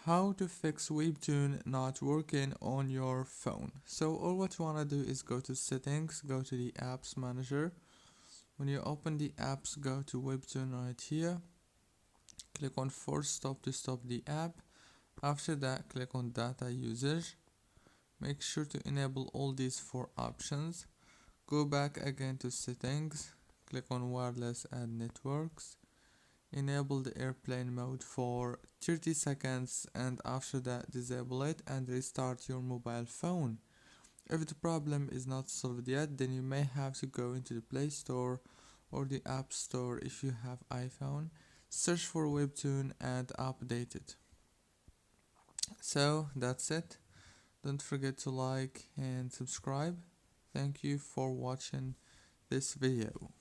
How to fix Webtoon not working on your phone. So all what you want to do is go to settings, go to the apps manager. When you open the apps, go to Webtoon right here, click on force stop to stop the app. After that, click on data usage. Make sure to enable all these four options. Go back again to settings, click on wireless and networks. Enable the airplane mode for 30 seconds and after that disable it and restart your mobile phone. If the problem is not solved yet, then you may have to go into the Play Store or the App Store if you have iPhone, search for Webtoon and update it. So that's it. Don't forget to like and subscribe. Thank you for watching this video.